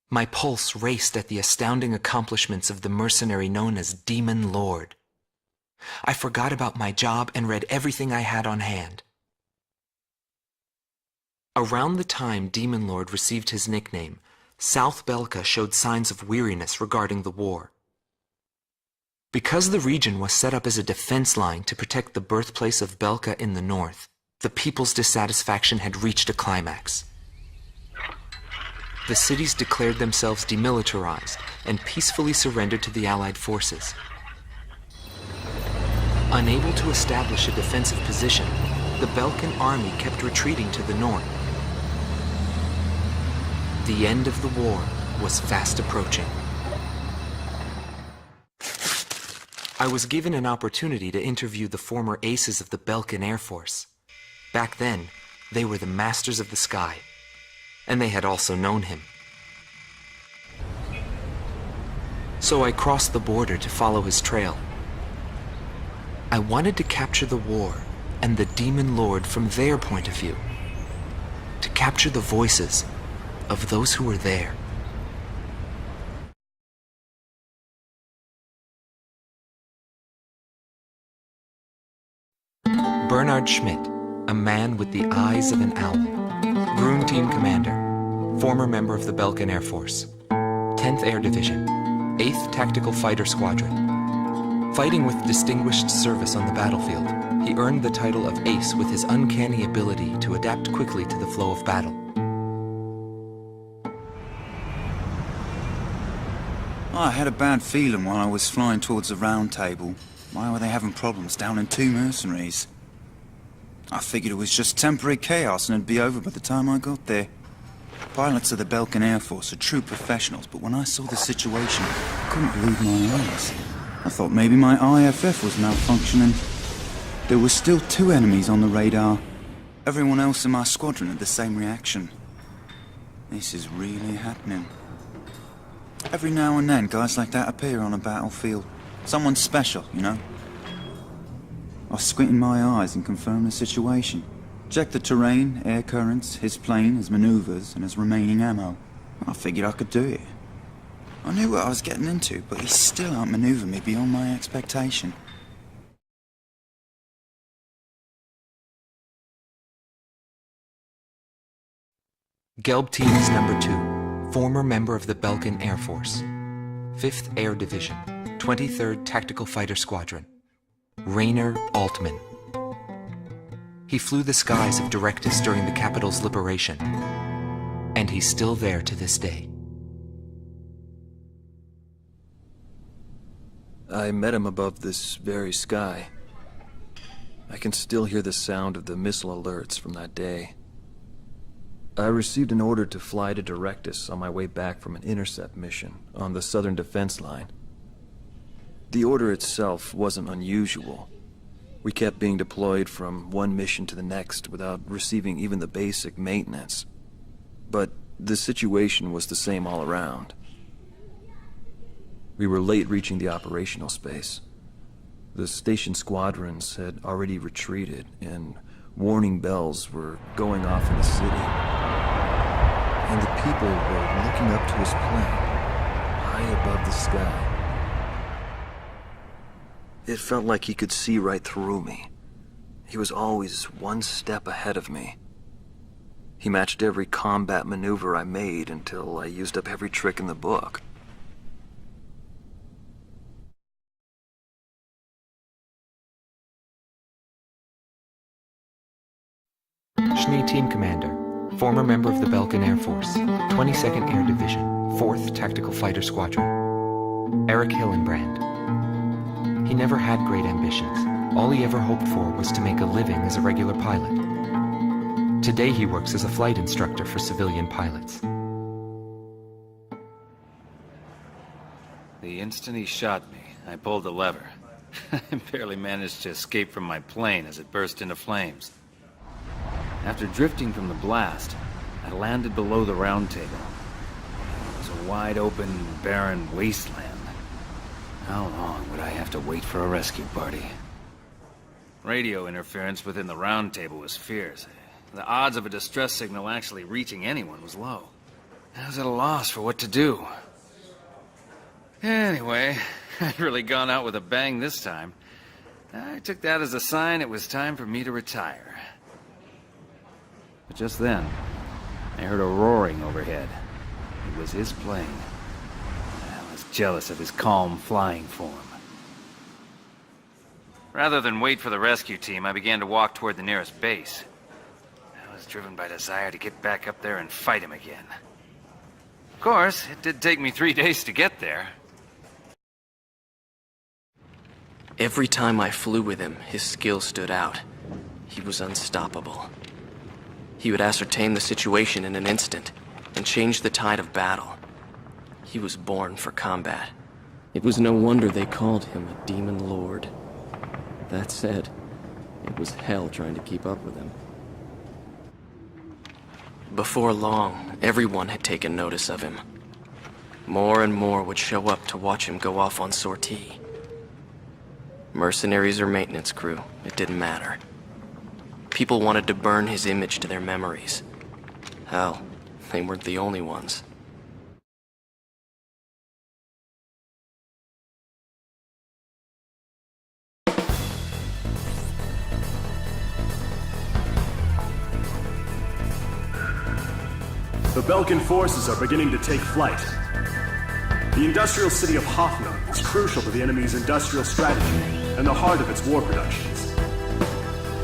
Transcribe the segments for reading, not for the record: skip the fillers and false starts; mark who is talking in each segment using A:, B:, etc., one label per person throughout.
A: My pulse raced at the astounding accomplishments of the mercenary known as Demon Lord. I forgot about my job and read everything I had on hand. Around the time Demon Lord received his nickname, South Belka showed signs of weariness regarding the war. Because the region was set up as a defense line to protect the birthplace of Belka in the north, the people's dissatisfaction had reached a climax. The cities declared themselves demilitarized and peacefully surrendered to the Allied forces. Unable to establish a defensive position, the Belkan army kept retreating to the north. The end of the war was fast approaching. I was given an opportunity to interview the former aces of the Belkan Air Force. Back then, they were the masters of the sky, and they had also known him. So I crossed the border to follow his trail. I wanted to capture the war and the Demon Lord from their point of view, to capture the voices of those who were there. Bernard Schmidt, a man with the eyes of an owl. Groom Team Commander, former member of the Belkan Air Force. 10th Air Division, 8th Tactical Fighter Squadron. Fighting with distinguished service on the battlefield, he earned the title of Ace with his uncanny ability to adapt quickly to the flow of battle.
B: I had a bad feeling while I was flying towards the round table. Why were they having problems down in 2 mercenaries? I figured it was just temporary chaos and it'd be over by the time I got there. Pilots of the Belkan Air Force are true professionals, but when I saw the situation, I couldn't believe my eyes. I thought maybe my IFF was malfunctioning. There were still 2 enemies on the radar. Everyone else in my squadron had the same reaction. This is really happening. Every now and then, guys like that appear on a battlefield. Someone special, you know? I squinted my eyes and confirmed the situation. Checked the terrain, air currents, his plane, his maneuvers, and his remaining ammo. I figured I could do it. I knew what I was getting into, but he still outmaneuvered me beyond my expectation.
A: Gelb Teams Number 2, former member of the Belkan Air Force. 5th Air Division, 23rd Tactical Fighter Squadron. Rainer Altman. He flew the skies of Directus during the capital's liberation, and he's still there to this day.
C: I met him above this very sky. I can still hear the sound of the missile alerts from that day. I received an order to fly to Directus on my way back from an intercept mission on the southern defense line. The order itself wasn't unusual. We kept being deployed from one mission to the next without receiving even the basic maintenance. But the situation was the same all around. We were late reaching the operational space. The station squadrons had already retreated, and warning bells were going off in the city. And the people were looking up to his plane, high above the sky. It felt like he could see right through me. He was always one step ahead of me. He matched every combat maneuver I made until I used up every trick in the book.
A: Schnee Team Commander, former member of the Belkan Air Force, 22nd Air Division, 4th Tactical Fighter Squadron. Eric Hillenbrand. He never had great ambitions. All he ever hoped for was to make a living as a regular pilot. Today he works as a flight instructor for civilian pilots.
D: The instant he shot me, I pulled the lever. I barely managed to escape from my plane as it burst into flames. After drifting from the blast, I landed below the round table. It was a wide-open, barren wasteland. How long would I have to wait for a rescue party? Radio interference within the round table was fierce. The odds of a distress signal actually reaching anyone was low. I was at a loss for what to do. Anyway, I'd really gone out with a bang this time. I took that as a sign it was time for me to retire. But just then, I heard a roaring overhead. It was his plane. I was jealous of his calm flying form. Rather than wait for the rescue team, I began to walk toward the nearest base. I was driven by desire to get back up there and fight him again. Of course, it did take me 3 days to get there.
E: Every time I flew with him, his skill stood out. He was unstoppable. He would ascertain the situation in an instant and change the tide of battle. He was born for combat. It was no wonder they called him a demon lord. That said, it was hell trying to keep up with him. Before long, everyone had taken notice of him. More and more would show up to watch him go off on sortie. Mercenaries or maintenance crew, it didn't matter. People wanted to burn his image to their memories. Hell, they weren't the only ones.
F: The Belkan forces are beginning to take flight. The industrial city of Hoffnung is crucial to the enemy's industrial strategy and the heart of its war productions.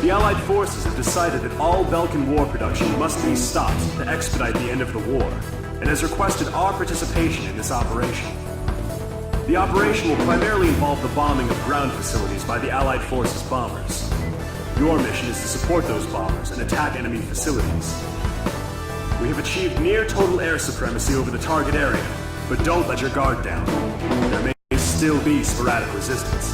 F: The Allied forces have decided that all Belkan war production must be stopped to expedite the end of the war, and has requested our participation in this operation. The operation will primarily involve the bombing of ground facilities by the Allied forces' bombers. Your mission is to support those bombers and attack enemy facilities. We have achieved near total air supremacy over the target area, but don't let your guard down. There may still be sporadic resistance.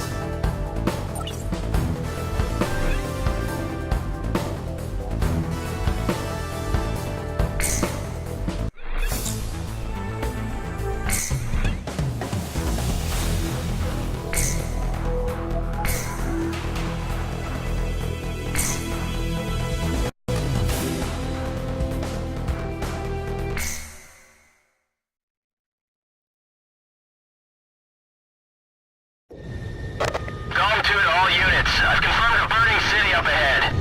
G: All units, I've confirmed a burning city up ahead.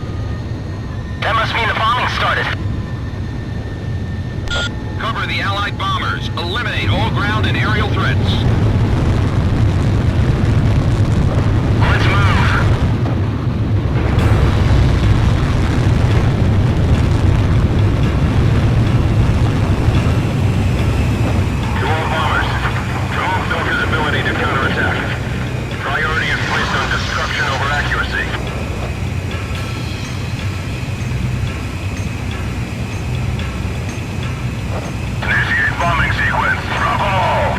G: That must mean the bombing started.
H: Cover the Allied bombers. Eliminate all ground and aerial threats.
G: Let's move.
H: To all bombers, drone no visibility to counterattack. Priority is placed on destruction over accuracy.
G: Initiate bombing sequence. Drop all.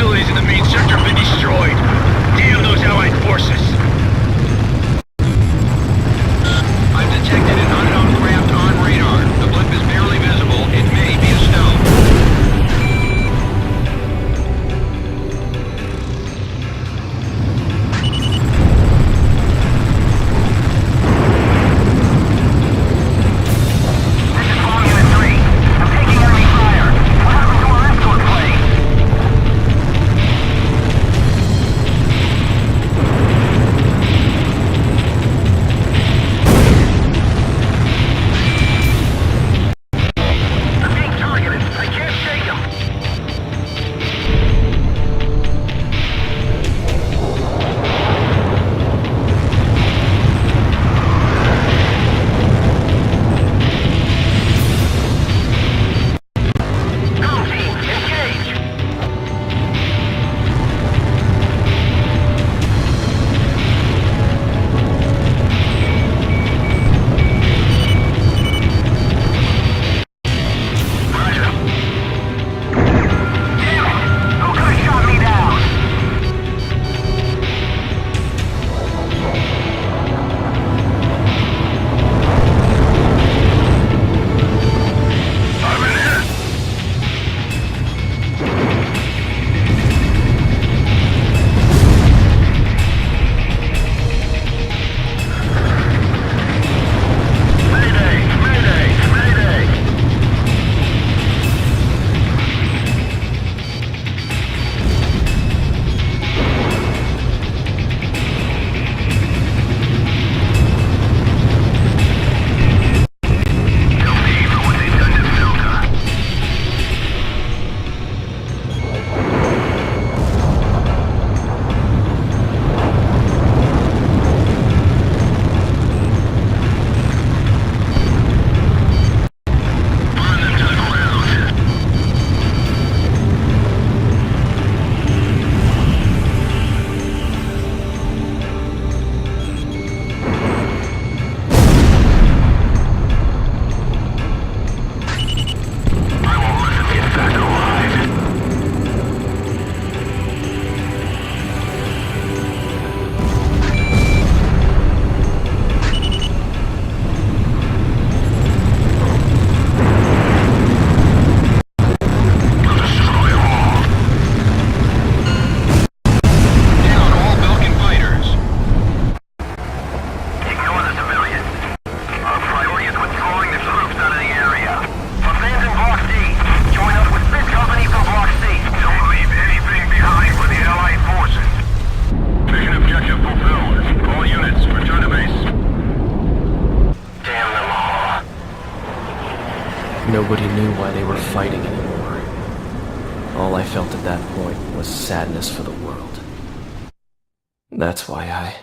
H: facilities in the main sector have been destroyed. Damn those Allied forces! I've detected an unknown craft on radar. The blip is barely visible. It may be a stone. This is Bomb Unit 3. I'm taking enemy fire. What happened to our escort plane? I'm being targeted. I can't shake them. Home team, engage! Roger. Damn it! Who could have shot me down? I'm in here. Mayday! Mayday! Mayday! No need for what they've done to Belkan. Burn them to the ground. I won't let them get back alive. I'll destroy them all. Down all Belkan fighters. Ignore the civilians. Our priority is withdrawing the troops out of the area. Abandon Block D. Join up with this company from Block C. Don't leave anything behind for the Allied forces. Mission objective fulfilled. All units, return to base. Damn them all.
E: Nobody knew why they were fighting anymore. All I felt at that point was sadness for the world. That's why I...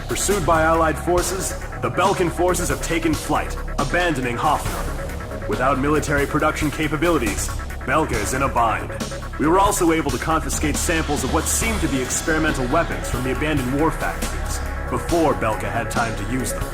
F: Pursued by Allied forces, the Belkan forces have taken flight, abandoning Hoffnung. Without military production capabilities, Belka is in a bind. We were also able to confiscate samples of what seemed to be experimental weapons from the abandoned war factories, before Belka had time to use them.